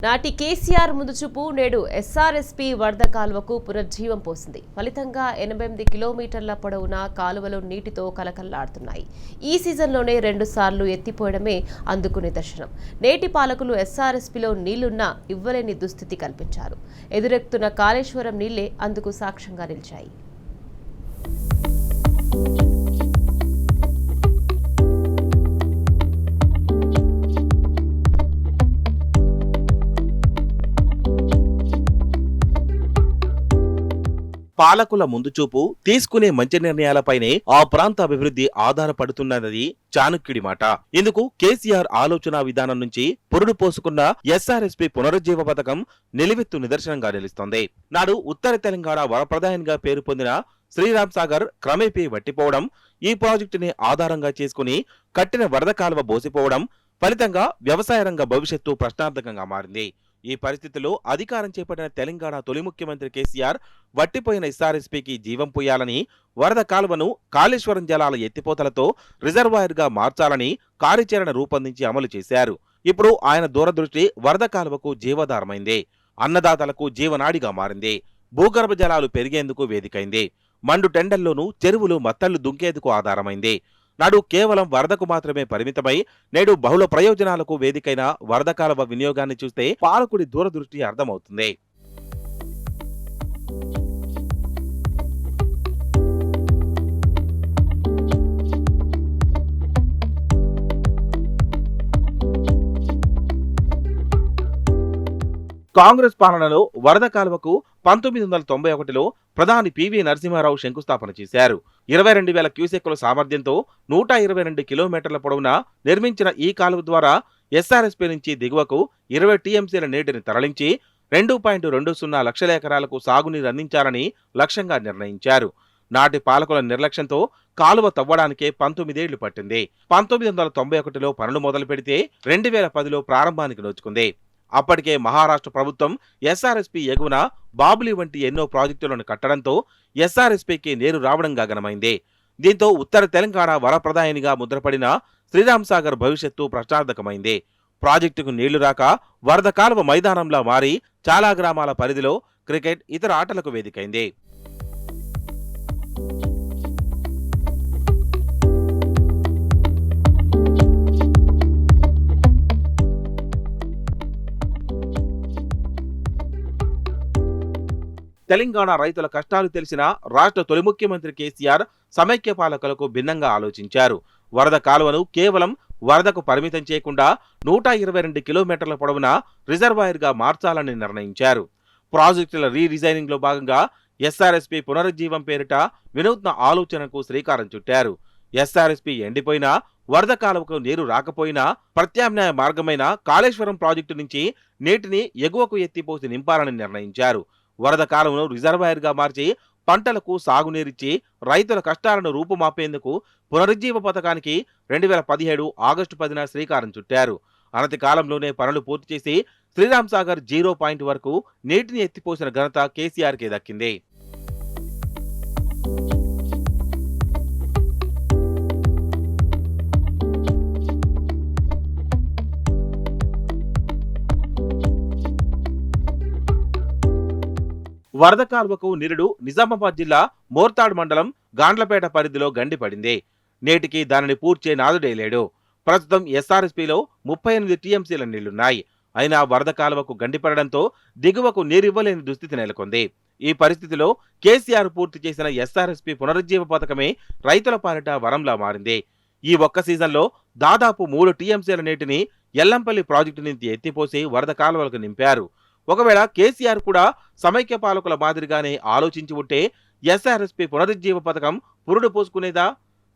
నాటి కేసీఆర్ ముందుచూపు నేడు ఎస్ఆర్ఎస్పీ వరద కాలువకు పునర్జీవం పోసింది. ఫలితంగా 88 కిలోమీటర్ల పొడవున కాలువలు నీటితో కలకల్లాడుతున్నాయి. ఈ సీజన్లోనే 2 సార్లు ఎత్తిపోయడమే అందుకు నిదర్శనం. నేటి పాలకులు ఎస్ఆర్ఎస్పీలో నీళ్లున్నా ఇవ్వలేని దుస్థితి కల్పించారు. ఎదురెక్కుతున్న కాళేశ్వరం నీళ్లే అందుకు సాక్ష్యంగా నిలిచాయి. పాలకుల ముందుచూపు, తీసుకునే మంచి నిర్ణయాలపైనే ఆ ప్రాంత అభివృద్ధి ఆధారపడుతున్నది చాణక్యుడి మాట. ఇందుకు కేసీఆర్ ఆలోచన విధానం నుంచి పురుడు పోసుకున్న ఎస్ఆర్ఎస్పీ పునరుజ్జీవ పథకం నిలువెత్తు నిదర్శనంగా నిలుస్తోంది. నాడు ఉత్తర తెలంగాణ వరప్రదాయంగా పేరు పొందిన శ్రీరామ్ సాగర్ క్రమేపీ వట్టిపోవడం, ఈ ప్రాజెక్టుని ఆధారంగా చేసుకుని కట్టిన వరద కాలువ బోసిపోవడం ఫలితంగా వ్యవసాయ రంగ భవిష్యత్తు ప్రశ్నార్థకంగా మారింది. ఈ పరిస్థితుల్లో అధికారం చేపట్టిన తెలంగాణ తొలి ముఖ్యమంత్రి కేసీఆర్ వట్టిపోయిన ఎస్ఆర్ఎస్పీకి జీవం పోయాలని, వరద కాలువను కాళేశ్వరం జలాల ఎత్తిపోతలతో రిజర్వాయర్గా మార్చాలని కార్యాచరణ రూపొందించి అమలు చేశారు. ఇప్పుడు ఆయన దూరదృష్టి వరద కాలువకు జీవధారమైంది, అన్నదాతలకు జీవనాడిగా మారింది, భూగర్భ జలాలు పెరిగేందుకు వేదికైంది, మండు టెండల్లోనూ చెరువులు మత్తళ్లు దుంకేందుకు ఆధారమైంది. నాడు కేవలం వరదకు మాత్రమే పరిమితమై నేడు బహుళ ప్రయోజనాలకు వేదికైన వరద కాలువ వినియోగాన్ని చూస్తే పాలకుడి దూరదృష్టి అర్థమవుతుంది. కాంగ్రెస్ పాలనలో వరద కాలువకు 1991లో ప్రధాని పివి నరసింహారావు శంకుస్థాపన చేశారు. 22,000 క్యూసెక్కుల సామర్థ్యంతో 122 కిలోమీటర్ల పొడవున నిర్మించిన ఈ కాలువ ద్వారా ఎస్ఆర్ఎస్పీ నుంచి దిగువకు 20 టీఎంసీల నీటిని తరలించి 2.20 లక్షల ఎకరాలకు సాగునీరు అందించాలని లక్ష్యంగా నిర్ణయించారు. నాటి పాలకుల నిర్లక్ష్యంతో కాలువ తవ్వడానికే 19 ఏళ్లు పట్టింది. 1991లో పనులు మొదలు పెడితే 2010లో ప్రారంభానికి నోచుకుంది. అప్పటికే మహారాష్ట్ర ప్రభుత్వం ఎస్ఆర్ఎస్పీ ఎగువన బాబ్లీ వంటి ఎన్నో ప్రాజెక్టులను కట్టడంతో ఎస్ఆర్ఎస్పీకి నీరు రావడం గగనమైంది. దీంతో ఉత్తర తెలంగాణ వరప్రదాయనిగా ముద్రపడిన శ్రీరామ్ సాగర్ భవిష్యత్తు ప్రశ్నార్థకమైంది. ప్రాజెక్టుకు నీళ్లు రాక వరద కాలువ మైదానంలా మారి చాలా గ్రామాల పరిధిలో క్రికెట్, ఇతర ఆటలకు వేదికైంది. తెలంగాణ రైతుల కష్టాలు తెలిసిన రాష్ట్ర తొలి ముఖ్యమంత్రి కేసీఆర్ సమైక్య పాలకులకు భిన్నంగా ఆలోచించారు. వరద కాలువను కేవలం వరదకు పరిమితం చేయకుండా 122 కిలోమీటర్ల పొడవున రిజర్వాయర్గా మార్చాలని నిర్ణయించారు. ప్రాజెక్టుల రీడిజైనింగ్ లో భాగంగా ఎస్ఆర్ఎస్పీ పునరుజ్జీవం పేరిట వినూత్న ఆలోచనకు శ్రీకారం చుట్టారు. ఎస్ఆర్ఎస్పీ ఎండిపోయినా, వరద కాలువకు నీరు రాకపోయినా ప్రత్యామ్నాయ మార్గమైన కాళేశ్వరం ప్రాజెక్టు నుంచి నీటిని ఎగువకు ఎత్తిపోసి నింపాలని నిర్ణయించారు. వరద కాలువను రిజర్వాయర్గా మార్చి పంటలకు సాగునీరిచ్చి రైతుల కష్టాలను రూపుమాపేందుకు పునరుజ్జీవ పథకానికి 2017 ఆగస్టు 10న శ్రీకారం చుట్టారు. అనతి కాలంలోనే పనులు పూర్తి చేసి శ్రీరామ్ సాగర్ 0 పాయింట్ వరకు నీటిని ఎత్తిపోసిన ఘనత కేసీఆర్కే దక్కింది. వరద కాలువకు నిరుడు నిజామాబాద్ జిల్లా మోర్తాడ్ మండలం గాండ్లపేట పరిధిలో గండిపడింది. నేటికి దానిని పూడ్చే నాదుడే లేడు. ప్రస్తుతం ఎస్ఆర్ఎస్పీలో 38 టీఎంసీల నీళ్లున్నాయి. అయినా వరద కాలువకు గండిపడడంతో దిగువకు నీరివ్వలేని దుస్థితి నెలకొంది. ఈ పరిస్థితిలో కేసీఆర్ పూర్తి చేసిన ఎస్ఆర్ఎస్పీ పునరుజ్జీవ పథకమే రైతుల పాలిట వరంలా మారింది. ఈ ఒక్క సీజన్లో దాదాపు 3 టీఎంసీల నీటిని ఎల్లంపల్లి ప్రాజెక్టు నుంచి ఎత్తిపోసి వరద కాలువలకు నింపారు. ఒకవేళ కేసీఆర్ కూడా సమైక్య పాలకుల మాదిరిగానే ఆలోచించి ఉంటే ఎస్ఆర్ఎస్పీ పునరుజ్జీవ పథకం పురుడు పోసుకునేదా?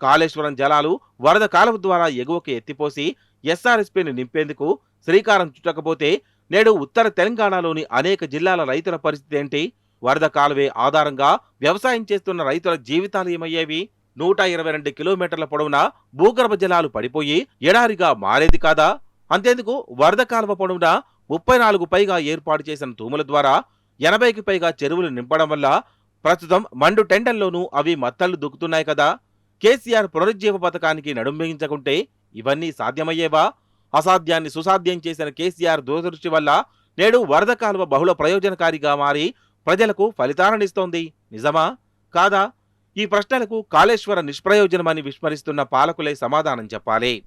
కాళేశ్వరం జలాలు వరద కాలువ ద్వారా ఎగువకు ఎత్తిపోసి ఎస్ఆర్ఎస్పీని నింపేందుకు శ్రీకారం చుట్టకపోతే నేడు ఉత్తర తెలంగాణలోని అనేక జిల్లాల రైతుల పరిస్థితి ఏంటి? వరద కాలువే ఆధారంగా వ్యవసాయం చేస్తున్న రైతుల జీవితాలు ఏమయ్యేవి? 122 కిలోమీటర్ల పొడవున భూగర్భ జలాలు పడిపోయి ఎడారిగా మారేది కాదా? అంతేందుకు వరద కాలువ పొడవున 34 పైగా ఏర్పాటు చేసిన తూముల ద్వారా 80కి పైగా చెరువులు నింపడం వల్ల ప్రస్తుతం మండు టెండల్లోనూ అవి మత్తళ్లు దుక్కుతున్నాయి కదా. కేసీఆర్ పునరుజ్జీవ పథకానికి నడుంబించకుంటే ఇవన్నీ సాధ్యమయ్యేవా? అసాధ్యాన్ని సుసాధ్యం చేసిన కేసీఆర్ దూరదృష్టి వల్ల నేడు వరద కాలువ బహుళ ప్రయోజనకారిగా మారి ప్రజలకు ఫలితాలనిస్తోంది. నిజమా కాదా? ఈ ప్రశ్నలకు కాళేశ్వర నిష్ప్రయోజనమని విస్మరిస్తున్న పాలకులే సమాధానం చెప్పాలి.